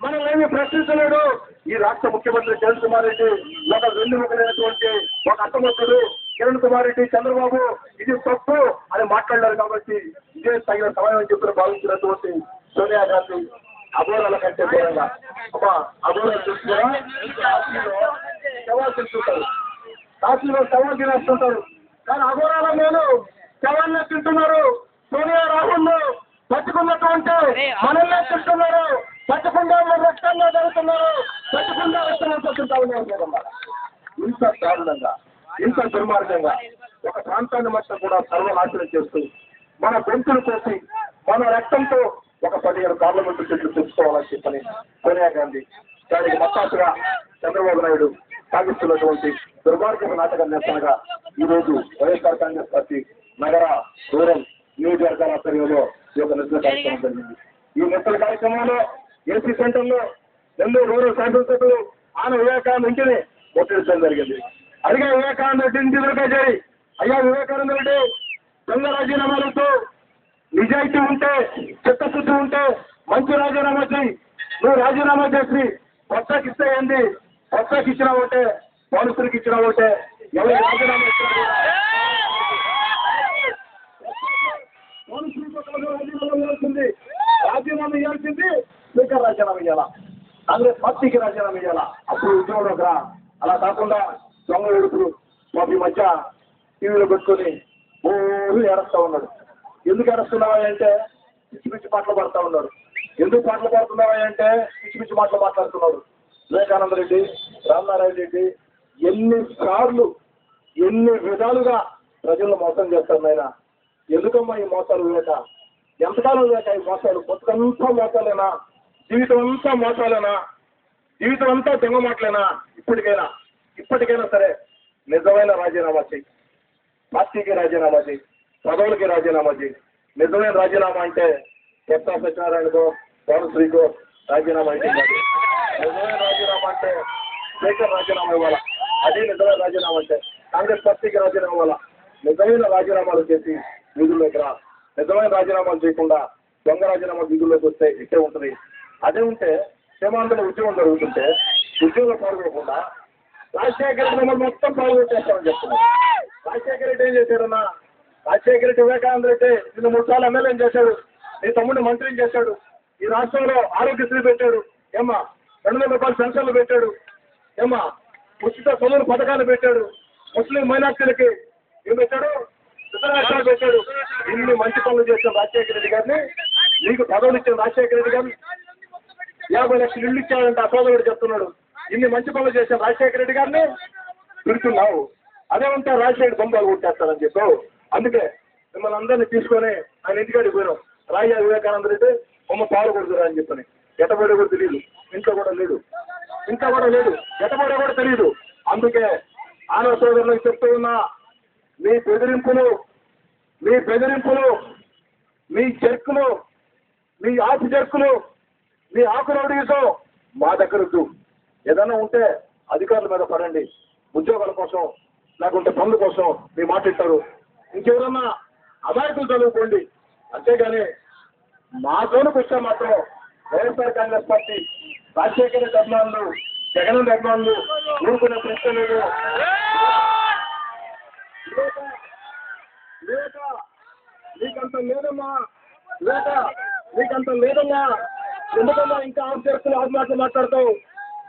మనల్ని ప్రశ్నించలేడు. ఈ రాష్ట్ర ముఖ్యమంత్రి కిరణ్ కుమార్ రెడ్డి ఒక వెన్నుముకలైనటువంటి ఒక అర్థమవుతాడు. కిరణ్ కుమార్ రెడ్డి చంద్రబాబు ఇది తప్పు అని మాట్లాడారు కాబట్టి ఇదే తగిన సమయం అని చెప్పి భావించినటువంటి సోనియా గాంధీ అఘోరాల కంటే ఘోరంగా అఘోరాలు చూసుకున్నా శవాలు తింటుంటారు, కాశీలో శవాలు తినేస్తుంటారు. కానీ అఘోరాల మేలు శవాలనే తింటున్నారు. సోనియా రాహుల్ బతుకున్నటువంటి మనల్నే తింటున్నారు, బతుకుండా రక్తంగా జరుగుతున్నారు, బతుకుండా రక్తం తింటా ఉన్నారు. ఇంత దారుణంగా ఇంత దుర్మార్గంగా ఒక ప్రాంతాన్ని మొత్తం కూడా సర్వనాశనం చేస్తూ మన గొంతులు కోసి మన రక్తంతో ఒక 17 పార్లమెంటు సీట్లు తెచ్చుకోవాలని చెప్పని సోనియా గాంధీ దానికి మత్తాసుగా చంద్రబాబు నాయుడు సాగిస్తున్నటువంటి దుర్మార్గపు నాటక నేతలుగా ఈ రోజు వైఎస్ఆర్ కాంగ్రెస్ పార్టీ నగర రూరల్ నియోజకవర్గాల ఆధ్వర్యంలో ఈ యొక్క నిరసన కార్యక్రమం జరిగింది. ఈ నిరసన కార్యక్రమంలో ఏసీ సెంటర్లో నెల్లూరు రూరల్ శాసనసభ్యులు ఆన వివేకానంద ఇంటిని ముట్టడించడం జరిగింది. అడిగే వివేకానంద రెడ్డిని ఎదురుగా చేరి, అయ్యా వివేకానంద రెడ్డి దొంగ రాజీనామాలతో నిజాయితీ ఉంటే చిత్తశుద్ధి ఉంటే మంచి రాజీనామా చేయి, నువ్వు రాజీనామా చేసి కొత్తకి ఇస్తే ఏంది, కొత్తకి ఇచ్చినా ఉంటే పోలీసులకు ఇచ్చినా ఉంటే ఎవరు రాజీనామా ఇచ్చినా రాజీనామా ఇవ్వాల్సింది స్పీకర్ రాజీనామా ఇవ్వాలా, కాంగ్రెస్ పార్టీకి రాజీనామా ఇవ్వాలా, అప్పుడు ఉద్యోగంలోకి రా. అలా కాకుండా దొంగ ఏడుపులు మాకు ఈ మధ్య టీవీలో పెట్టుకొని ఏడుస్తా ఉన్నాడు. ఎందుకు ఏడుస్తున్నావా అంటే పిచ్చి పిచ్చి పాటలు పాడుతూ ఉన్నాడు. ఎందుకు పాటలు పాడుతున్నావా అంటే పిచ్చి పిచ్చి మాటలు మాట్లాడుతున్నాడు. వివేకానంద రెడ్డి, రామనారాయణ రెడ్డి ఎన్నిసార్లు ఎన్ని విధాలుగా ప్రజలను మోసం చేస్తారు నాయన. ఎందుకమ్మా ఈ మోసాలు వివేక? ఎంతకాలం వివేక ఈ మోసాలు? బతుకంతా మోసాలేనా? జీవితం అంతా మోసాలేనా? జీవితం అంతా దొంగ మాటలేనా? ఇప్పటికైనా సరే నిజమైన రాజీనామా చేయి, పార్టీకి రాజీనామా చేయి, పదవులకి రాజీనామా చేయి. నిజమైన రాజీనామా అంటే కొత్త సత్యనారాయణకో పవన్శ్రీకో రాజీనామా అయితే కాదు. నిజమైన రాజీనామా అంటే స్పీకర్ రాజీనామా ఇవ్వాలా, అది నిజమైన రాజీనామా అంటే. కాంగ్రెస్ పార్టీకి రాజీనామా ఇవ్వాలా. నిజమైన రాజీనామాలు చేసి వీధుల్లోకి రా. నిజమైన రాజీనామాలు చేయకుండా దొంగ రాజీనామా వీధుల్లోకి వస్తే ఇట్టే ఉంటుంది. అదే ఉంటే సీమాంధ్రలో ఉద్యోగం జరుగుతుంటే ఉద్యోగం పాల్గొనకుండా రాజశేఖర రెడ్డి మొత్తం పాల్గొట్టేస్తామని చెప్తున్నారు. రాజశేఖర రెడ్డి ఏం చేశాడన్నా? రాజశేఖర రెడ్డి వివేకానంద రెడ్డి నిన్ను 3 సార్లు ఎమ్మెల్యేని చేశాడు, నీ తమ్ముడిని మంత్రిని చేశాడు, ఈ రాష్ట్రంలో ఆరోగ్యశ్రీ పెట్టాడు ఏమ్మా, 200 రూపాయలు పెన్షన్లు పెట్టాడు ఏమ్మా, ఉచిత చదువుల పథకాలు పెట్టాడు, ముస్లిం మైనార్టీలకి ఏం పెట్టాడు, రిజర్వేషన్లు పెట్టాడు. ఇన్ని మంచి పనులు చేసిన రాజశేఖర రెడ్డి గారిని, నీకు పదవులు ఇచ్చిన రాజశేఖర రెడ్డి గారిని 50 లక్షలు ఇల్లు ఇచ్చాడంటే అసోదరుడు చెప్తున్నాడు. ఇన్ని మంచి పనులు చేసిన రాజశేఖర రెడ్డి గారిని తిడుతున్నావు. అదే ఉంటే రాజశేఖర బొమ్మలు కొట్టేస్తారని చెప్పావు. అందుకే మిమ్మల్ని అందరినీ తీసుకొని ఆయన ఇంటికాడికి పోయినాం. రాయ్య వివేకానంద రెడ్డి బొమ్మ పాల్గొడుతురా అని చెప్పని. ఎటబడే కూడా తెలియదు, ఇంట్లో కూడా లేడు, ఎటబడే కూడా తెలియదు. అందుకే ఆన సోదరులకు చెప్తూ ఉన్నా, మీ బెదిరింపులు, మీ జర్కులు, మీ ఆకు జర్కులు, మీ ఆకురౌడీతో మా దగ్గరద్దు. ఏదైనా ఉంటే అధికారుల మీద పడండి, ఉద్యోగాల కోసం లేకుంటే పనుల కోసం మీ మాట ఇస్తారు. ఇంకెవరన్నా అమాయకులు చదువుకోండి. అంతేగాని మా జోనుకు వస్తే మాత్రం వైఎస్ఆర్ కాంగ్రెస్ పార్టీ రాజశేఖర అభిమానులు, జగన్ అభిమానులు ఊరుకునే ప్రశ్న లేదు. నీకంత లేదమ్మా, నీకంత లేదమ్మా. ఎందుకన్నా ఇంకా ఆఫీసర్లు ఆత్మహత్య మాట్లాడతావు?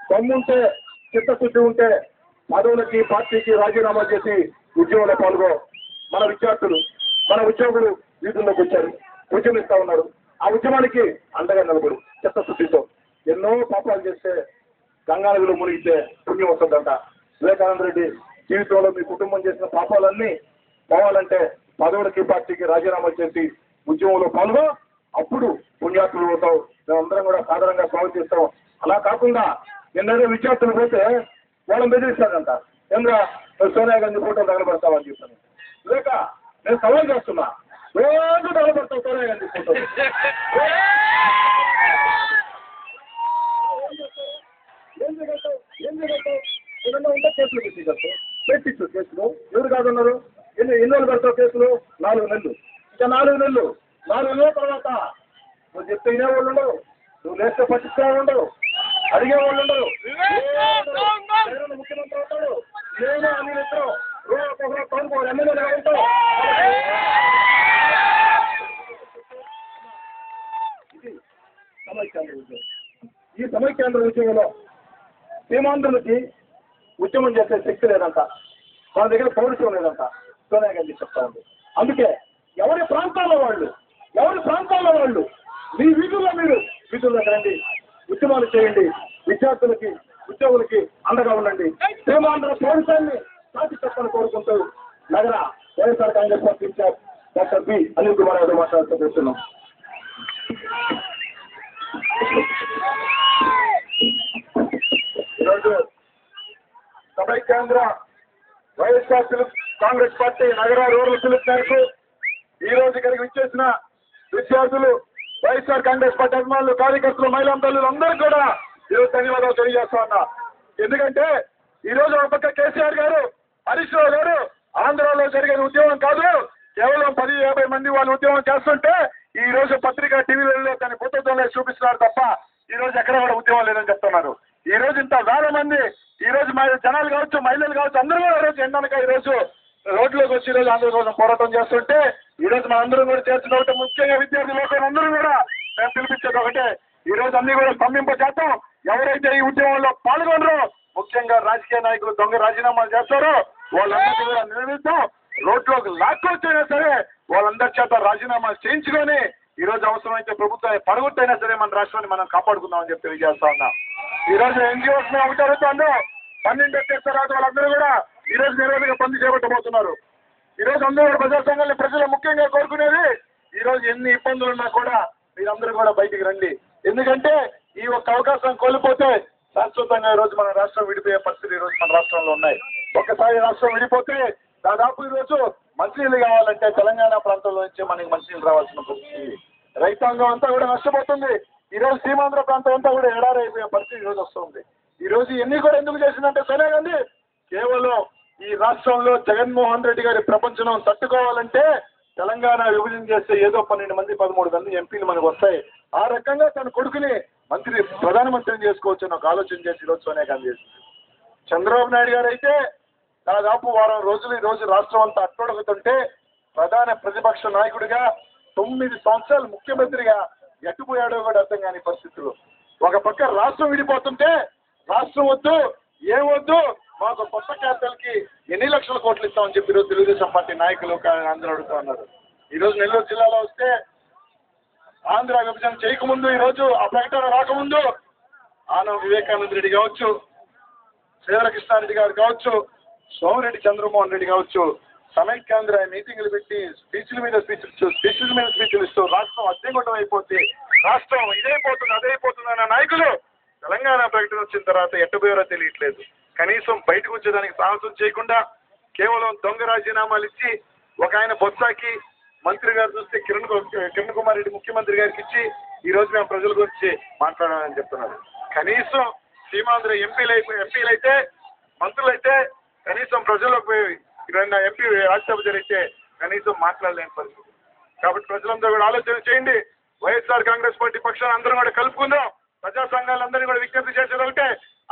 దమ్ముంటే చిత్తశుద్ధి ఉంటే పదవులకి పార్టీకి రాజీనామా చేసి ఉద్యోగంలో పాల్గొ. మన విద్యార్థులు, మన ఉద్యోగులు వీధుల్లోకి వచ్చారు, ఉద్యమిస్తా ఉన్నారు. ఆ ఉద్యమానికి అండగా నిలబడు చిత్తశుద్ధితో. ఎన్నో పాపాలు చేస్తే గంగానదిలో మునిగితే పుణ్యం వస్తుందంట. వివేకానంద రెడ్డి జీవితంలో మీ కుటుంబం చేసిన పాపాలన్నీ పోవాలంటే పదవులకి పార్టీకి రాజీనామా చేసి ఉద్యమంలో పాల్గొ. అప్పుడు పుణ్యాత్ములు అవుతావు. మేమందరం కూడా సాధారణంగా స్వాగతిస్తాం. అలా కాకుండా నిన్ననే విద్యార్థులు పోతే వాళ్ళని బెదిరిస్తారంట. ఏంద్రా సోనియా గాంధీ ఫోటో తగలబడతావని చెప్పాను. లేక నేను సవాల్ చేస్తున్నా, రోజు తగలబడతావు సోనియా గాంధీ ఫోటో. ఏం చేయగలుగుతావు? ఏదన్నా ఉంటే కేసులు పెట్టించు. కేసులు ఎవరు కాదన్నారు? ఎన్ని రోజులు పెడతావు కేసులు? 4 నెలలు. ఇంకా 4 నెలల తర్వాత నువ్వు చెప్తే వినేవాళ్ళు ఉండవు, నువ్వు లేస్తే పట్టించుకునే ఉండవు. అడిగే వాళ్ళు ఉండరు. ముఖ్యమంత్రి అవుతాడు, నేను అన్ని ఇద్దరు రోజు ఎమ్మెల్యేలుగా ఉంటాం. ఇది సమైక్యాంధ్ర ఉద్యమం. ఈ సమైక్యాంధ్ర ఉద్యమంలో సీమాంధ్రులకి ఉద్యమం చేసే శక్తి లేదంట, వాళ్ళ దగ్గర పౌరుషం లేదంట సోనియా గాంధీ చెప్తా ఉంది. అందుకే ఎవరి ప్రాంతాల్లో వాళ్ళు మీ వీధుల్లో మీరు వీధుల్లోకి రండి, ఉద్యమాలు చేయండి, విద్యార్థులకి ఉద్యోగులకి అండగా ఉండండి. సీమాంధ్ర పౌరుషాన్ని సాటి చెప్పని కోరుకుంటూ నగర YSR Congress party in-charge doctor B Anil Kumar Yadav మాట్లాడుతూ కూర్చున్నాం. ఈరోజు సమైక్యాంధ్ర వైఎస్ఆర్ కాంగ్రెస్ పార్టీ నగర రూరల్ పిలుపు మేరకు ఈ రోజు ఇక్కడికి విచ్చేసిన విద్యార్థులు, వైఎస్ఆర్ కాంగ్రెస్ పార్టీ అభిమానులు, కార్యకర్తలు, మహిళా తల్లులు అందరికీ కూడా ఈరోజు ధన్యవాదాలు తెలియజేస్తా ఉన్నా. ఎందుకంటే ఈరోజు ఒక పక్క కేసీఆర్ గారు, హరీష్ రావు గారు ఆంధ్రాలో జరిగే ఉద్యమం కాదు, కేవలం 10-50 మంది వాళ్ళు ఉద్యమం చేస్తుంటే ఈ రోజు పత్రికా టీవీలలో దాన్ని పుస్తకంలో చూపిస్తున్నారు తప్ప ఈ రోజు ఎక్కడ కూడా ఉద్యమం లేదని చెప్తున్నారు. ఈ రోజు ఇంత వేల మంది ఈ రోజు జనాలు కావచ్చు, మహిళలు కావచ్చు, అందరూ కూడా ఈ రోజు ఎండనక ఈ రోజు రోడ్లోకి వచ్చి ఈ రోజు ఆంధ్ర కోసం పోరాటం చేస్తుంటే ఈ రోజు మనందరం కూడా చేస్తున్న ఒకటి, ముఖ్యంగా విద్యార్థి లోకం అందరూ కూడా మేము పిలిపించేది ఒకటే, ఈ రోజు అన్ని కూడా స్తంభింపచేద్దాం. ఎవరైతే ఈ ఉద్యమంలో పాల్గొనరో, ముఖ్యంగా రాజకీయ నాయకులు దొంగ రాజీనామాలు చేస్తారో వాళ్ళందరినీ కూడా నిలదీద్దాం. రోడ్లోకి లాక్కొచ్చైనా సరే వాళ్ళందరి చేత రాజీనామాలు చేయించుకొని ఈ రోజు అవసరమైతే ప్రభుత్వాన్ని పడగొట్టైనా సరే మన రాష్ట్రాన్ని మనం కాపాడుకుందామని చెప్పి తెలియజేస్తా ఉన్నా. ఈ రోజు ఎన్జిఓస్ ఒకటి అడుగుతాను, 12 ఎక్కిన తర్వాత వాళ్ళందరూ కూడా ఈ రోజు నిరోధక బంద్ చేపట్టబోతున్నారు. ఈ రోజు అందరూ కూడా ప్రజా సంఘాన్ని ప్రజలు ముఖ్యంగా కోరుకునేది, ఈ రోజు ఎన్ని ఇబ్బందులు ఉన్నా కూడా మీరందరూ కూడా బయటికి రండి. ఎందుకంటే ఈ ఒక్క అవకాశం కోల్పోతే శాశ్వతంగా ఈ రోజు మన రాష్ట్రం విడిపోయే పరిస్థితి ఈ రోజు మన రాష్ట్రంలో ఉన్నాయి. ఒక్కసారి రాష్ట్రం విడిపోతే దాదాపు ఈ రోజు మంచినీళ్ళు కావాలంటే తెలంగాణ ప్రాంతంలో నుంచి మనకి మంచినీళ్ళు రావాల్సిన పరిస్థితి, రైతాంగం అంతా కూడా నష్టపోతుంది. ఈ రోజు సీమాంధ్ర ప్రాంతం అంతా కూడా ఎడారైపోయే పరిస్థితి ఈ రోజు వస్తుంది. ఈ రోజు ఎన్ని కూడా ఎందుకు చేసిందంటే సోనియా గాంధీ కేవలం ఈ రాష్ట్రంలో జగన్మోహన్ రెడ్డి గారి ప్రపంచం తట్టుకోవాలంటే తెలంగాణ విభజన చేస్తే ఏదో 12 మంది 13 మంది ఎంపీలు మనకు వస్తాయి, ఆ రకంగా తన కొడుకుని ప్రధానమంత్రిని చేసుకోవచ్చు అని ఒక ఆలోచన చేసి ఈరోజు సోనియా గాంధీ చేసింది. చంద్రబాబు నాయుడు గారు అయితే దాదాపు వారం రోజులు ఈ రోజు రాష్ట్రం అంతా అట్టొడుగుతుంటే ప్రధాన ప్రతిపక్ష నాయకుడిగా 9 సంవత్సరాలు ముఖ్యమంత్రిగా ఎట్టుపోయాడో కూడా అర్థం కాని పరిస్థితులు. ఒక పక్క రాష్ట్రం విడిపోతుంటే రాష్ట్రం వద్దు ఏమొద్దు, మాకు కొత్త క్యాపిటల్కి ఎన్ని లక్షల కోట్లు ఇస్తామని చెప్పి ఈరోజు తెలుగుదేశం పార్టీ నాయకులు అందరూ అడుగుతూ ఉన్నారు. ఈరోజు నెల్లూరు జిల్లాలో వస్తే ఆంధ్ర విభజన చేయకముందు ఈ రోజు ఆ ప్రకటన రాకముందు ఆనం వివేకానంద రెడ్డి కావచ్చు, శ్రీధరకృష్ణారెడ్డి గారు కావచ్చు, సోమిరెడ్డి చంద్రమోహన్ రెడ్డి కావచ్చు, సమైక్యాంధ్ర మీటింగులు పెట్టి స్పీచ్ల మీద స్పీచ్లు ఇస్తూ రాష్ట్రం అద్దెగొట్టం అయిపోతే రాష్ట్రం ఇదైపోతుంది అదైపోతుంది అన్న నాయకులు తెలంగాణ ప్రకటన వచ్చిన తర్వాత ఎట్టబోయారో తెలియట్లేదు. కనీసం బయటకు వచ్చేదానికి సాహసం చేయకుండా కేవలం దొంగ రాజీనామాలు ఇచ్చి ఒక ఆయన బొత్సాకి మంత్రి గారు చూస్తే కిరణ్ కుమార్ రెడ్డి ముఖ్యమంత్రి గారికి ఇచ్చి ఈ రోజు మేము ప్రజల గురించి మాట్లాడాలని చెప్తున్నారు. కనీసం సీమాంధ్ర ఎంపీలైతే మంత్రులైతే కనీసం ప్రజలకు ఎంపీ రాజ్యసభ జరిగితే కనీసం మాట్లాడలేని పరిస్థితి. కాబట్టి ప్రజలందరూ కూడా ఆలోచన చేయండి. వైఎస్ఆర్ కాంగ్రెస్ పార్టీ పక్షాన్ని అందరూ కూడా కలుపుకుందాం. ప్రజా సంఘాలందరినీ కూడా విజ్ఞప్తి చేసేది ఒకటే,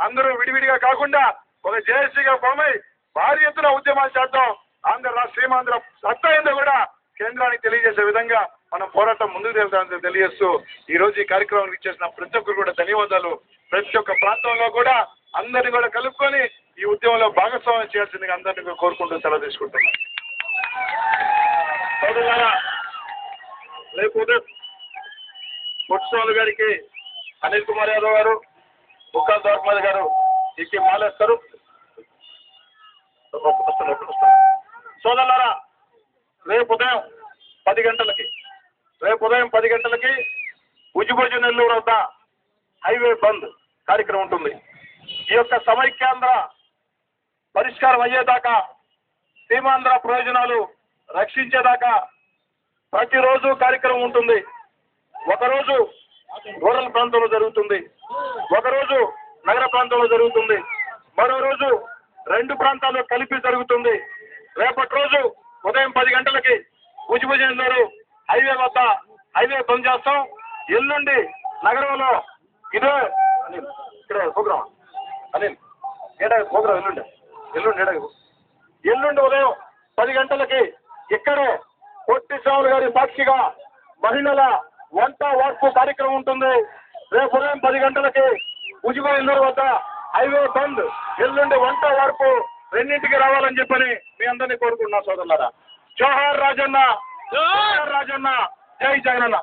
అందరూ విడివిడిగా కాకుండా ఒక జేఏసీగా ఫామ్ అయి భారీ ఎత్తున ఉద్యమాలు చేద్దాం. ఆంధ్ర సీమాంధ్ర సత్తా ఏందో కూడా కేంద్రానికి తెలియజేసే విధంగా మనం పోరాటం ముందుకు వెళ్తామని తెలియజేస్తూ ఈ రోజు ఈ కార్యక్రమానికి ఇచ్చేసిన ప్రతి ఒక్కరు కూడా ధన్యవాదాలు. ప్రతి ఒక్క ప్రాంతంలో కూడా అందరినీ కూడా కలుపుకొని ఈ ఉద్యమంలో భాగస్వామ్యం చేయాల్సిందిగా అందరినీ కోరుకుంటూ సెలవు తీసుకుంటున్నాను. లేకపోతే పొట్టుస్వామి గారికి అనిల్ కుమార్ యాదవ్ గారు, బుక్కా దోర్మల్ గారు ఎక్కి మాలేస్తారు. సోదరులారా, రేపు ఉదయం 10 గంటలకి ఉజిభోజు నెల్లూరు వద్ద హైవే బంద్ కార్యక్రమం ఉంటుంది. ఈ యొక్క సమైక్యాంధ్ర పరిష్కారం అయ్యేదాకా, సీమాంధ్ర ప్రయోజనాలు రక్షించేదాకా ప్రతిరోజు కార్యక్రమం ఉంటుంది. ఒకరోజు రూరల్ ప్రాంతంలో జరుగుతుంది, ఒకరోజు నగర ప్రాంతంలో జరుగుతుంది, మరో రోజు 2 ప్రాంతాల్లో కలిపి జరుగుతుంది. రేపటి రోజు ఉదయం 10 గంటలకి ఉజిభోజు నెల్లూరు హైవే వద్ద హైవే బంద్ చేస్తాం. ఎల్లుండి నగరంలో ఇదే ఇక్కడ ప్రోగ్రామ్ అనిల్ ఏడా ప్రోగ్రామ్ ఎల్లుండి ఉదయం 10 గంటలకి ఇక్కడే పొట్టి శ్రావణ్ గారి సాక్షిగా మహిళల వంట వార్పు కార్యక్రమం ఉంటుంది. రేపు ఉదయం 10 గంటలకి ఉజిగో ఇల్లూరు వద్ద హైవే బంద్, ఎల్లుండి వంట వార్పు రెండింటికి రావాలని చెప్పని మీ అందరినీ కోరుకుంటున్నా సోదరులారా. జోహార్ రాజన్న, జోహార్ రాజన్న, జై జగనన్న.